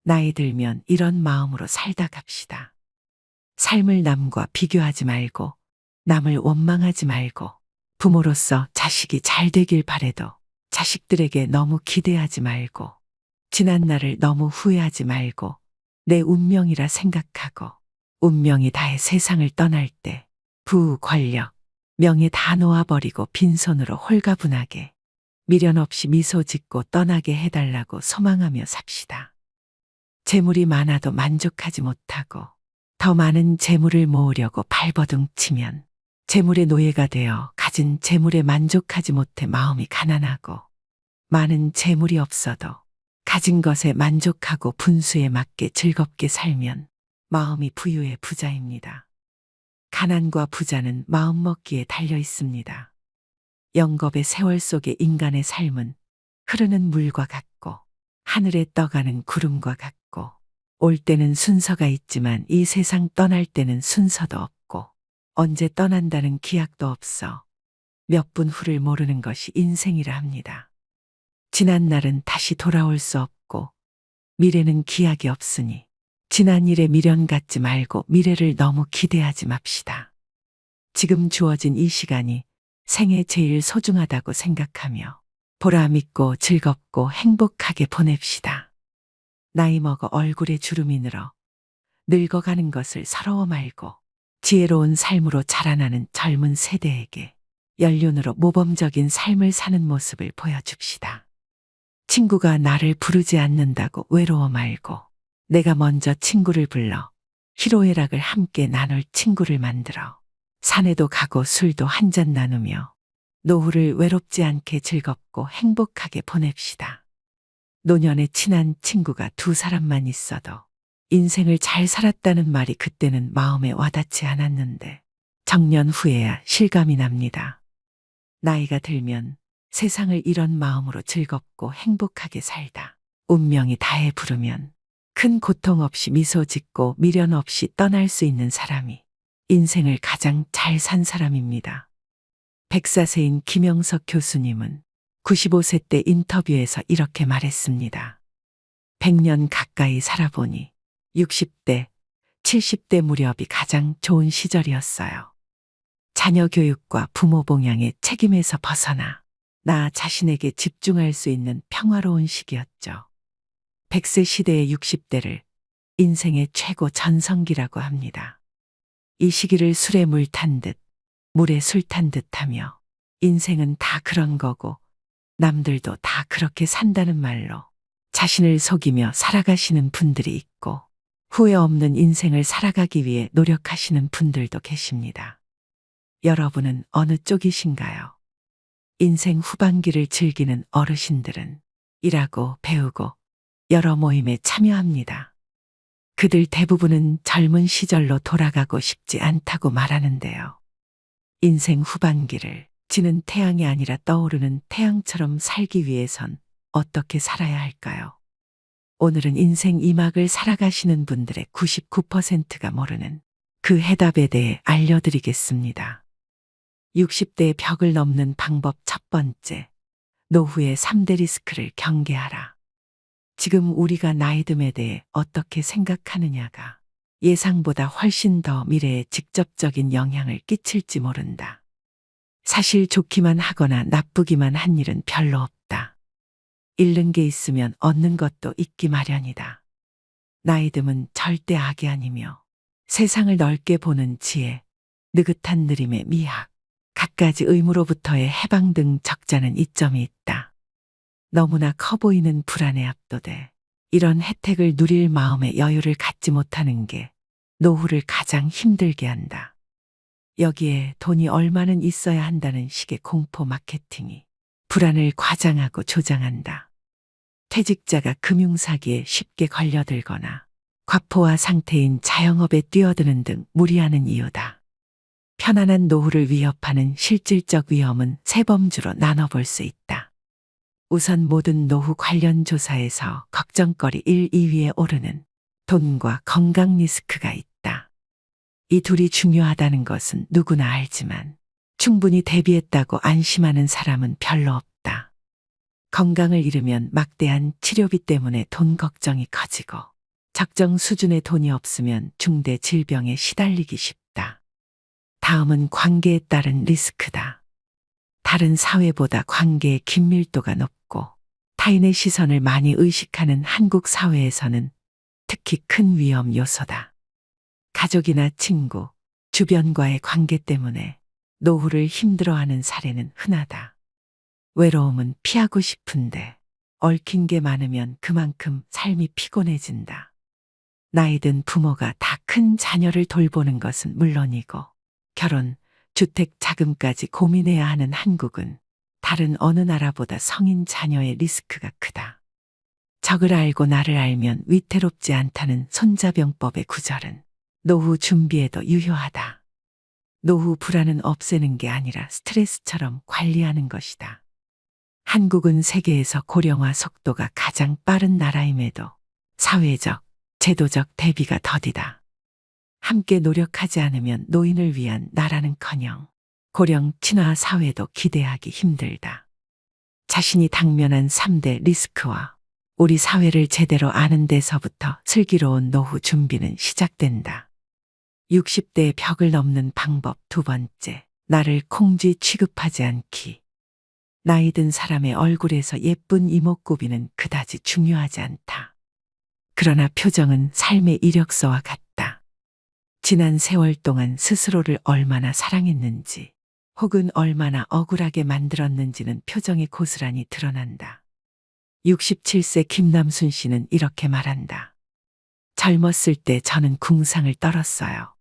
나이 들면 이런 마음으로 살다 갑시다. 삶을 남과 비교하지 말고, 남을 원망하지 말고, 부모로서 자식이 잘 되길 바래도 자식들에게 너무 기대하지 말고, 지난 날을 너무 후회하지 말고, 내 운명이라 생각하고, 운명이 다해 세상을 떠날 때 부, 권력, 명예 다 놓아버리고 빈손으로 홀가분하게 미련 없이 미소 짓고 떠나게 해달라고 소망하며 삽시다. 재물이 많아도 만족하지 못하고 더 많은 재물을 모으려고 발버둥 치면 재물의 노예가 되어 가진 재물에 만족하지 못해 마음이 가난하고, 많은 재물이 없어도 가진 것에 만족하고 분수에 맞게 즐겁게 살면 마음이 부유의 부자입니다. 가난과 부자는 마음먹기에 달려 있습니다. 영겁의 세월 속의 인간의 삶은 흐르는 물과 같고 하늘에 떠가는 구름과 같고, 올 때는 순서가 있지만 이 세상 떠날 때는 순서도 없고 언제 떠난다는 기약도 없어 몇 분 후를 모르는 것이 인생이라 합니다. 지난 날은 다시 돌아올 수 없고 미래는 기약이 없으니 지난 일에 미련 갖지 말고 미래를 너무 기대하지 맙시다. 지금 주어진 이 시간이 생애 제일 소중하다고 생각하며 보람 있고 즐겁고 행복하게 보냅시다. 나이 먹어 얼굴에 주름이 늘어 늙어가는 것을 서러워 말고 지혜로운 삶으로 자라나는 젊은 세대에게 연륜으로 모범적인 삶을 사는 모습을 보여줍시다. 친구가 나를 부르지 않는다고 외로워 말고 내가 먼저 친구를 불러 희로애락을 함께 나눌 친구를 만들어 산에도 가고 술도 한잔 나누며 노후를 외롭지 않게 즐겁고 행복하게 보냅시다. 노년에 친한 친구가 두 사람만 있어도 인생을 잘 살았다는 말이 그때는 마음에 와닿지 않았는데 정년 후에야 실감이 납니다. 나이가 들면 세상을 이런 마음으로 즐겁고 행복하게 살다 운명이 다해 부르면 큰 고통 없이 미소 짓고 미련 없이 떠날 수 있는 사람이 인생을 가장 잘 산 사람입니다. 백사세인 김영석 교수님은 95세 때 인터뷰에서 이렇게 말했습니다. 100년 가까이 살아보니 60대, 70대 무렵이 가장 좋은 시절이었어요. 자녀 교육과 부모 봉양의 책임에서 벗어나 나 자신에게 집중할 수 있는 평화로운 시기였죠. 100세 시대의 60대를 인생의 최고 전성기라고 합니다. 이 시기를 술에 물 탄 듯, 물에 술 탄 듯 하며 인생은 다 그런 거고 남들도 다 그렇게 산다는 말로 자신을 속이며 살아가시는 분들이 있고 후회 없는 인생을 살아가기 위해 노력하시는 분들도 계십니다. 여러분은 어느 쪽이신가요? 인생 후반기를 즐기는 어르신들은 일하고 배우고 여러 모임에 참여합니다. 그들 대부분은 젊은 시절로 돌아가고 싶지 않다고 말하는데요. 인생 후반기를 지는 태양이 아니라 떠오르는 태양처럼 살기 위해선 어떻게 살아야 할까요? 오늘은 인생 2막을 살아가시는 분들의 99%가 모르는 그 해답에 대해 알려드리겠습니다. 60대의 벽을 넘는 방법 첫 번째, 노후의 3대 리스크를 경계하라. 지금 우리가 나이듦에 대해 어떻게 생각하느냐가 예상보다 훨씬 더 미래에 직접적인 영향을 끼칠지 모른다. 사실 좋기만 하거나 나쁘기만 한 일은 별로 없다. 잃는 게 있으면 얻는 것도 있기 마련이다. 나이듦은 절대 악이 아니며 세상을 넓게 보는 지혜, 느긋한 느림의 미학, 갖가지 의무로부터의 해방 등 적잖은 이점이 있다. 너무나 커 보이는 불안에 압도돼 이런 혜택을 누릴 마음의 여유를 갖지 못하는 게 노후를 가장 힘들게 한다. 여기에 돈이 얼마는 있어야 한다는 식의 공포 마케팅이 불안을 과장하고 조장한다. 퇴직자가 금융사기에 쉽게 걸려들거나 과포화 상태인 자영업에 뛰어드는 등 무리하는 이유다. 편안한 노후를 위협하는 실질적 위험은 세 범주로 나눠볼 수 있다. 우선 모든 노후 관련 조사에서 걱정거리 1, 2위에 오르는 돈과 건강 리스크가 있다. 이 둘이 중요하다는 것은 누구나 알지만 충분히 대비했다고 안심하는 사람은 별로 없다. 건강을 잃으면 막대한 치료비 때문에 돈 걱정이 커지고 적정 수준의 돈이 없으면 중대 질병에 시달리기 쉽다. 다음은 관계에 따른 리스크다. 다른 사회보다 관계의 긴밀도가 높고 타인의 시선을 많이 의식하는 한국 사회에서는 특히 큰 위험 요소다. 가족이나 친구, 주변과의 관계 때문에 노후를 힘들어하는 사례는 흔하다. 외로움은 피하고 싶은데 얽힌 게 많으면 그만큼 삶이 피곤해진다. 나이든 부모가 다 큰 자녀를 돌보는 것은 물론이고 결혼, 주택 자금까지 고민해야 하는 한국은 다른 어느 나라보다 성인 자녀의 리스크가 크다. 적을 알고 나를 알면 위태롭지 않다는 손자병법의 구절은 노후 준비에도 유효하다. 노후 불안은 없애는 게 아니라 스트레스처럼 관리하는 것이다. 한국은 세계에서 고령화 속도가 가장 빠른 나라임에도 사회적, 제도적 대비가 더디다. 함께 노력하지 않으면 노인을 위한 나라는커녕 고령 친화 사회도 기대하기 힘들다. 자신이 당면한 3대 리스크와 우리 사회를 제대로 아는 데서부터 슬기로운 노후 준비는 시작된다. 60대의 벽을 넘는 방법 2번째, 나를 콩쥐 취급하지 않기. 나이 든 사람의 얼굴에서 예쁜 이목구비는 그다지 중요하지 않다. 그러나 표정은 삶의 이력서와 같다. 지난 세월 동안 스스로를 얼마나 사랑했는지 혹은 얼마나 억울하게 만들었는지는 표정에 고스란히 드러난다. 67세 김남순 씨는 이렇게 말한다. 젊었을 때 저는 궁상을 떨었어요.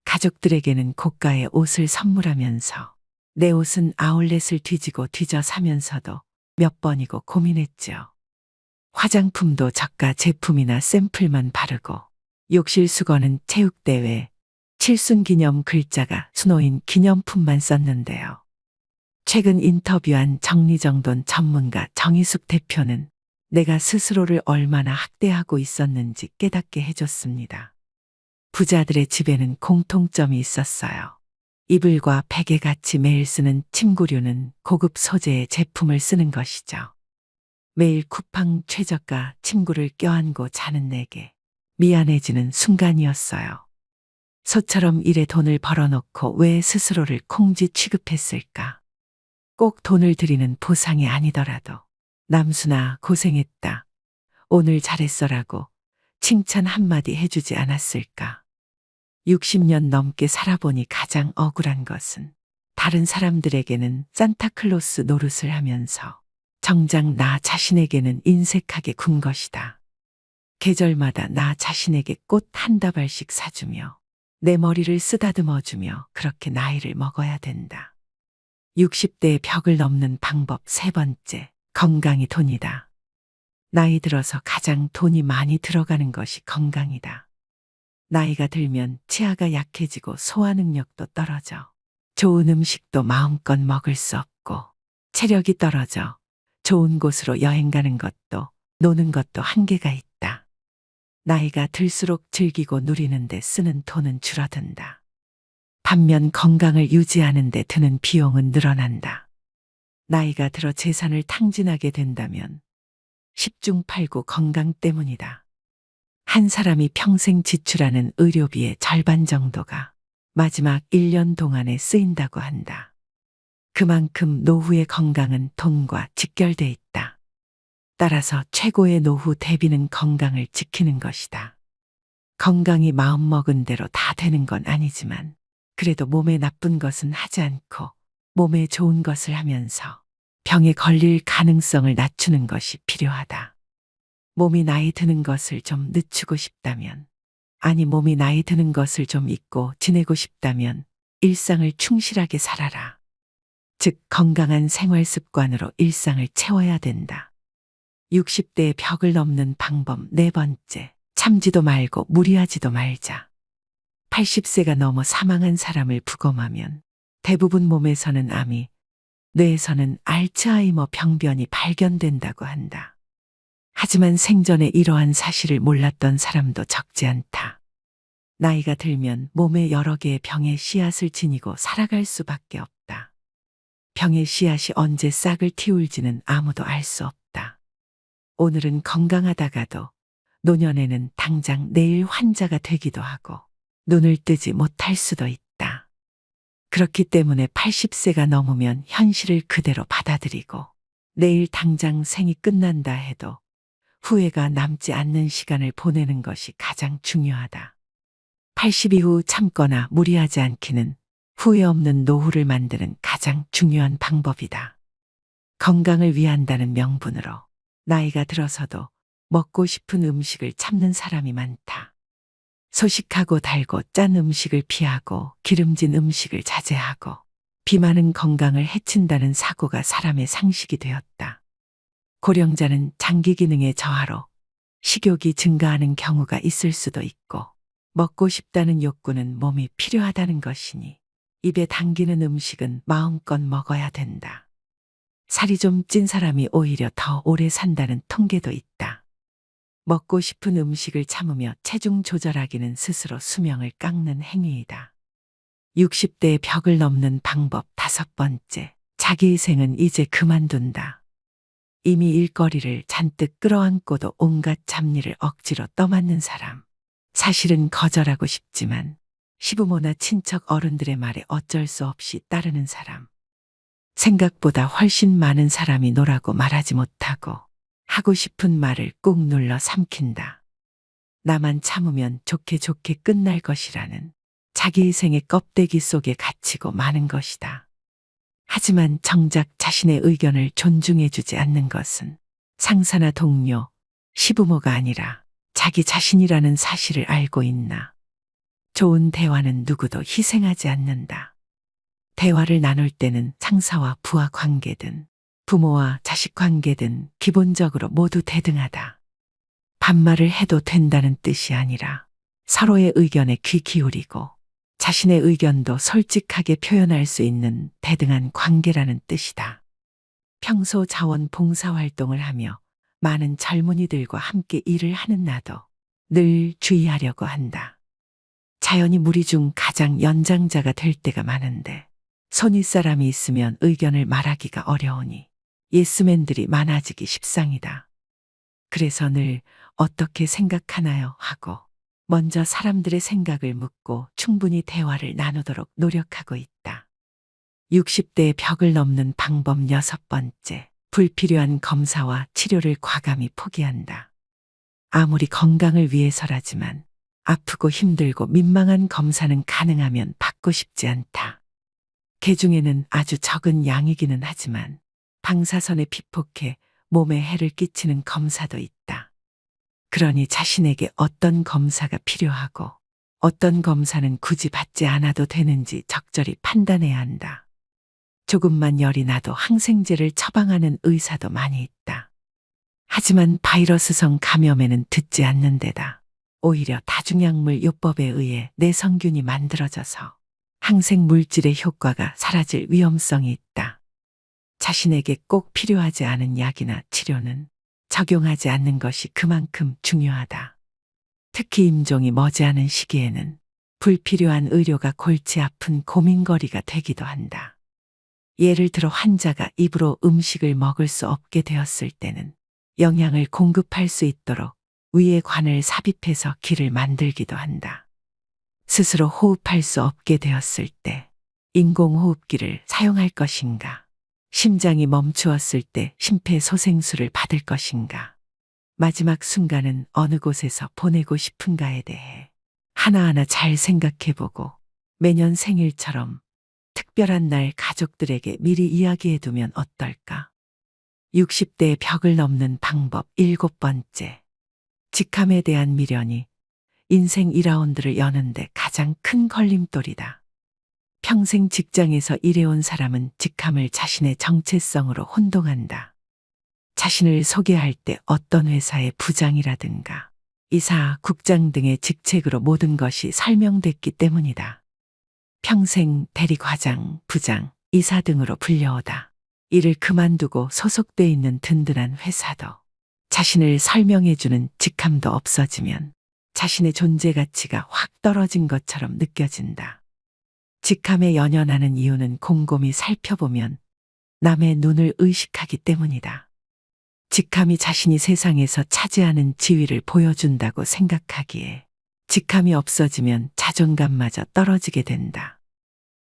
가족들에게는 고가의 옷을 선물하면서 내 옷은 아울렛을 뒤지고 뒤져 사면서도 몇 번이고 고민했죠. 화장품도 저가 제품이나 샘플만 바르고 욕실 수건은 체육대회, 칠순기념 글자가 수놓인 기념품만 썼는데요. 최근 인터뷰한 정리정돈 전문가 정희숙 대표는 내가 스스로를 얼마나 학대하고 있었는지 깨닫게 해줬습니다. 부자들의 집에는 공통점이 있었어요. 이불과 베개 같이 매일 쓰는 침구류는 고급 소재의 제품을 쓰는 것이죠. 매일 쿠팡 최저가 침구를 껴안고 자는 내게 미안해지는 순간이었어요. 소처럼 일에 돈을 벌어놓고 왜 스스로를 콩쥐 취급했을까? 꼭 돈을 드리는 보상이 아니더라도 남순아 고생했다. 오늘 잘했어라고 칭찬 한마디 해주지 않았을까? 60년 넘게 살아보니 가장 억울한 것은 다른 사람들에게는 산타클로스 노릇을 하면서 정작 나 자신에게는 인색하게 군 것이다. 계절마다 나 자신에게 꽃 한 다발씩 사주며 내 머리를 쓰다듬어주며 그렇게 나이를 먹어야 된다. 60대의 벽을 넘는 방법 3번째, 건강이 돈이다. 나이 들어서 가장 돈이 많이 들어가는 것이 건강이다. 나이가 들면 치아가 약해지고 소화 능력도 떨어져 좋은 음식도 마음껏 먹을 수 없고 체력이 떨어져 좋은 곳으로 여행 가는 것도 노는 것도 한계가 있다. 나이가 들수록 즐기고 누리는 데 쓰는 돈은 줄어든다. 반면 건강을 유지하는 데 드는 비용은 늘어난다. 나이가 들어 재산을 탕진하게 된다면 10중 8구 건강 때문이다. 한 사람이 평생 지출하는 의료비의 절반 정도가 마지막 1년 동안에 쓰인다고 한다. 그만큼 노후의 건강은 돈과 직결돼 있다. 따라서 최고의 노후 대비는 건강을 지키는 것이다. 건강이 마음먹은 대로 다 되는 건 아니지만 그래도 몸에 나쁜 것은 하지 않고 몸에 좋은 것을 하면서 병에 걸릴 가능성을 낮추는 것이 필요하다. 몸이 나이 드는 것을 좀 늦추고 싶다면, 아니 몸이 나이 드는 것을 좀 잊고 지내고 싶다면 일상을 충실하게 살아라. 즉 건강한 생활 습관으로 일상을 채워야 된다. 60대의 벽을 넘는 방법 4번째, 참지도 말고 무리하지도 말자. 80세가 넘어 사망한 사람을 부검하면 대부분 몸에서는 암이, 뇌에서는 알츠하이머 병변이 발견된다고 한다. 하지만 생전에 이러한 사실을 몰랐던 사람도 적지 않다. 나이가 들면 몸에 여러 개의 병의 씨앗을 지니고 살아갈 수밖에 없다. 병의 씨앗이 언제 싹을 틔울지는 아무도 알 수 없다. 오늘은 건강하다가도 노년에는 당장 내일 환자가 되기도 하고 눈을 뜨지 못할 수도 있다. 그렇기 때문에 80세가 넘으면 현실을 그대로 받아들이고 내일 당장 생이 끝난다 해도 후회가 남지 않는 시간을 보내는 것이 가장 중요하다. 80 이후 참거나 무리하지 않기는 후회 없는 노후를 만드는 가장 중요한 방법이다. 건강을 위한다는 명분으로 나이가 들어서도 먹고 싶은 음식을 참는 사람이 많다. 소식하고 달고 짠 음식을 피하고 기름진 음식을 자제하고 비만은 건강을 해친다는 사고가 사람의 상식이 되었다. 고령자는 장기 기능의 저하로 식욕이 증가하는 경우가 있을 수도 있고 먹고 싶다는 욕구는 몸이 필요하다는 것이니 입에 당기는 음식은 마음껏 먹어야 된다. 살이 좀 찐 사람이 오히려 더 오래 산다는 통계도 있다. 먹고 싶은 음식을 참으며 체중 조절하기는 스스로 수명을 깎는 행위이다. 60대의 벽을 넘는 방법 5번째. 자기희생은 이제 그만둔다. 이미 일거리를 잔뜩 끌어안고도 온갖 잡일을 억지로 떠맡는 사람. 사실은 거절하고 싶지만 시부모나 친척 어른들의 말에 어쩔 수 없이 따르는 사람. 생각보다 훨씬 많은 사람이 노라고 말하지 못하고 하고 싶은 말을 꾹 눌러 삼킨다. 나만 참으면 좋게 좋게 끝날 것이라는 자기희생의 껍데기 속에 갇히고 마는 것이다. 하지만 정작 자신의 의견을 존중해주지 않는 것은 상사나 동료, 시부모가 아니라 자기 자신이라는 사실을 알고 있나. 좋은 대화는 누구도 희생하지 않는다. 대화를 나눌 때는 상사와 부하 관계든 부모와 자식 관계든 기본적으로 모두 대등하다. 반말을 해도 된다는 뜻이 아니라 서로의 의견에 귀 기울이고 자신의 의견도 솔직하게 표현할 수 있는 대등한 관계라는 뜻이다. 평소 자원봉사활동을 하며 많은 젊은이들과 함께 일을 하는 나도 늘 주의하려고 한다. 자연히 무리 중 가장 연장자가 될 때가 많은데 손윗사람이 있으면 의견을 말하기가 어려우니 예스맨들이 많아지기 십상이다. 그래서 늘 어떻게 생각하나요? 하고 먼저 사람들의 생각을 묻고 충분히 대화를 나누도록 노력하고 있다. 60대의 벽을 넘는 방법 6번째. 불필요한 검사와 치료를 과감히 포기한다. 아무리 건강을 위해서라지만 아프고 힘들고 민망한 검사는 가능하면 받고 싶지 않다. 개중에는 아주 적은 양이기는 하지만 방사선에 피폭해 몸에 해를 끼치는 검사도 있다. 그러니 자신에게 어떤 검사가 필요하고 어떤 검사는 굳이 받지 않아도 되는지 적절히 판단해야 한다. 조금만 열이 나도 항생제를 처방하는 의사도 많이 있다. 하지만 바이러스성 감염에는 듣지 않는 데다 오히려 다중약물 요법에 의해 내성균이 만들어져서 항생 물질의 효과가 사라질 위험성이 있다. 자신에게 꼭 필요하지 않은 약이나 치료는 적용하지 않는 것이 그만큼 중요하다. 특히 임종이 머지않은 시기에는 불필요한 의료가 골치 아픈 고민거리가 되기도 한다. 예를 들어 환자가 입으로 음식을 먹을 수 없게 되었을 때는 영양을 공급할 수 있도록 위에 관을 삽입해서 기를 만들기도 한다. 스스로 호흡할 수 없게 되었을 때 인공호흡기를 사용할 것인가? 심장이 멈추었을 때 심폐소생술을 받을 것인가? 마지막 순간은 어느 곳에서 보내고 싶은가에 대해 하나하나 잘 생각해보고 매년 생일처럼 특별한 날 가족들에게 미리 이야기해두면 어떨까? 60대의 벽을 넘는 방법 7번째. 직함에 대한 미련이 인생 2라운드를 여는데 가장 큰 걸림돌이다. 평생 직장에서 일해온 사람은 직함을 자신의 정체성으로 혼동한다. 자신을 소개할 때 어떤 회사의 부장이라든가 이사, 국장 등의 직책으로 모든 것이 설명됐기 때문이다. 평생 대리과장, 부장, 이사 등으로 불려오다 일을 그만두고 소속돼 있는 든든한 회사도 자신을 설명해주는 직함도 없어지면 자신의 존재 가치가 확 떨어진 것처럼 느껴진다. 직함에 연연하는 이유는 곰곰이 살펴보면 남의 눈을 의식하기 때문이다. 직함이 자신이 세상에서 차지하는 지위를 보여준다고 생각하기에 직함이 없어지면 자존감마저 떨어지게 된다.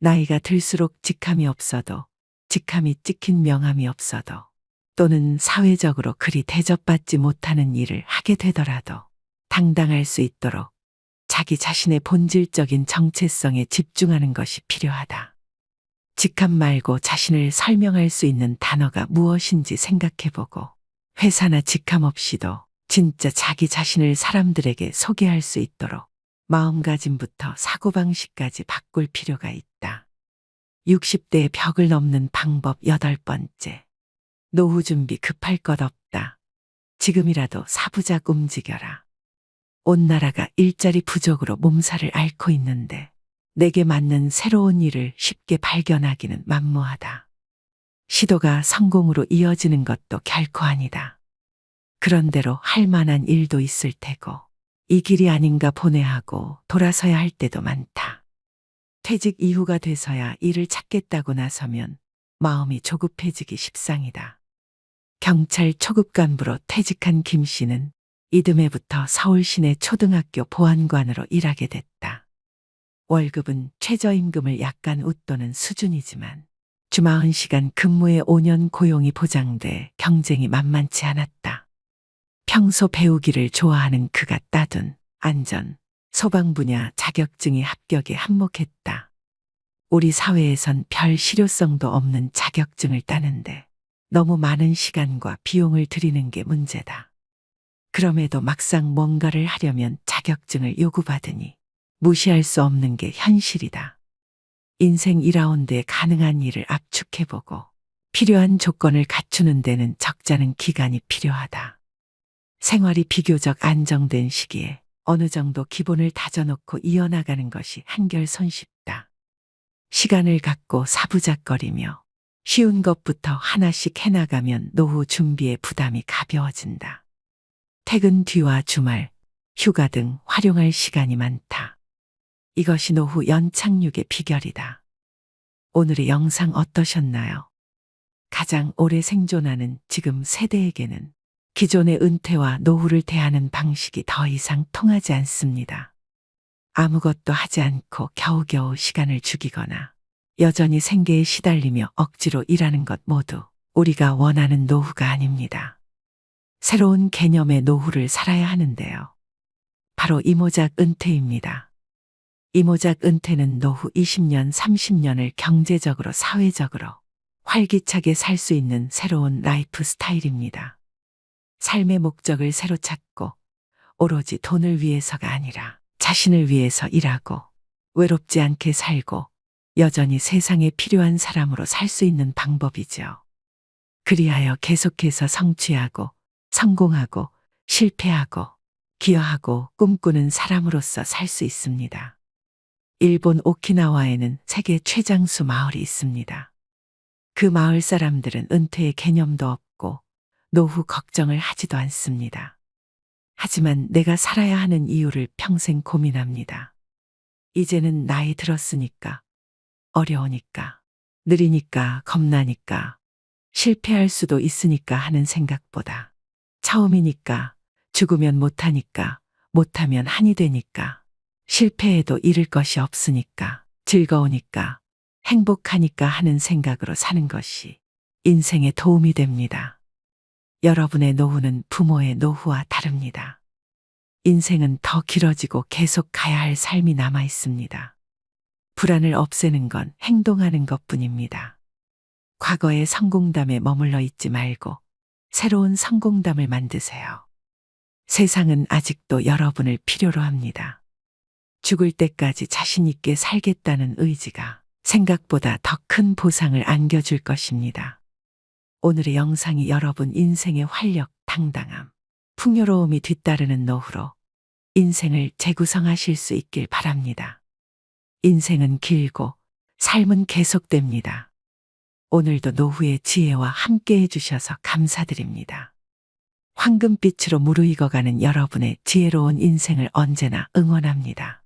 나이가 들수록 직함이 없어도, 직함이 찍힌 명함이 없어도, 또는 사회적으로 그리 대접받지 못하는 일을 하게 되더라도 당당할 수 있도록 자기 자신의 본질적인 정체성에 집중하는 것이 필요하다. 직함 말고 자신을 설명할 수 있는 단어가 무엇인지 생각해보고 회사나 직함 없이도 진짜 자기 자신을 사람들에게 소개할 수 있도록 마음가짐부터 사고방식까지 바꿀 필요가 있다. 60대의 벽을 넘는 방법 8번째. 노후 준비 급할 것 없다. 지금이라도 사부작 움직여라. 온 나라가 일자리 부족으로 몸살을 앓고 있는데 내게 맞는 새로운 일을 쉽게 발견하기는 만무하다. 시도가 성공으로 이어지는 것도 결코 아니다. 그런대로 할 만한 일도 있을 테고 이 길이 아닌가 보내하고 돌아서야 할 때도 많다. 퇴직 이후가 돼서야 일을 찾겠다고 나서면 마음이 조급해지기 십상이다. 경찰 초급 간부로 퇴직한 김 씨는 이듬해부터 서울 시내 초등학교 보안관으로 일하게 됐다. 월급은 최저임금을 약간 웃도는 수준이지만 주 40시간 근무에 5년 고용이 보장돼 경쟁이 만만치 않았다. 평소 배우기를 좋아하는 그가 따둔 안전, 소방 분야 자격증이 합격에 한몫했다. 우리 사회에선 별 실효성도 없는 자격증을 따는데 너무 많은 시간과 비용을 들이는 게 문제다. 그럼에도 막상 뭔가를 하려면 자격증을 요구받으니 무시할 수 없는 게 현실이다. 인생 2라운드에 가능한 일을 압축해보고 필요한 조건을 갖추는 데는 적잖은 기간이 필요하다. 생활이 비교적 안정된 시기에 어느 정도 기본을 다져놓고 이어나가는 것이 한결 손쉽다. 시간을 갖고 사부작거리며 쉬운 것부터 하나씩 해나가면 노후 준비의 부담이 가벼워진다. 퇴근 뒤와 주말, 휴가 등 활용할 시간이 많다. 이것이 노후 연착륙의 비결이다. 오늘의 영상 어떠셨나요? 가장 오래 생존하는 지금 세대에게는 기존의 은퇴와 노후를 대하는 방식이 더 이상 통하지 않습니다. 아무것도 하지 않고 겨우겨우 시간을 죽이거나 여전히 생계에 시달리며 억지로 일하는 것 모두 우리가 원하는 노후가 아닙니다. 새로운 개념의 노후를 살아야 하는데요. 바로 이모작 은퇴입니다. 이모작 은퇴는 노후 20년, 30년을 경제적으로, 사회적으로 활기차게 살 수 있는 새로운 라이프 스타일입니다. 삶의 목적을 새로 찾고 오로지 돈을 위해서가 아니라 자신을 위해서 일하고 외롭지 않게 살고 여전히 세상에 필요한 사람으로 살 수 있는 방법이죠. 그리하여 계속해서 성취하고 성공하고 실패하고 기여하고 꿈꾸는 사람으로서 살 수 있습니다. 일본 오키나와에는 세계 최장수 마을이 있습니다. 그 마을 사람들은 은퇴의 개념도 없고 노후 걱정을 하지도 않습니다. 하지만 내가 살아야 하는 이유를 평생 고민합니다. 이제는 나이 들었으니까, 어려우니까, 느리니까, 겁나니까, 실패할 수도 있으니까 하는 생각보다 처음이니까, 죽으면 못하니까, 못하면 한이 되니까, 실패해도 잃을 것이 없으니까, 즐거우니까, 행복하니까 하는 생각으로 사는 것이 인생에 도움이 됩니다. 여러분의 노후는 부모의 노후와 다릅니다. 인생은 더 길어지고 계속 가야 할 삶이 남아 있습니다. 불안을 없애는 건 행동하는 것뿐입니다. 과거의 성공담에 머물러 있지 말고 새로운 성공담을 만드세요. 세상은 아직도 여러분을 필요로 합니다. 죽을 때까지 자신 있게 살겠다는 의지가 생각보다 더 큰 보상을 안겨줄 것입니다. 오늘의 영상이 여러분 인생의 활력, 당당함, 풍요로움이 뒤따르는 노후로 인생을 재구성하실 수 있길 바랍니다. 인생은 길고 삶은 계속됩니다. 오늘도 노후의 지혜와 함께 해주셔서 감사드립니다. 황금빛으로 무르익어가는 여러분의 지혜로운 인생을 언제나 응원합니다.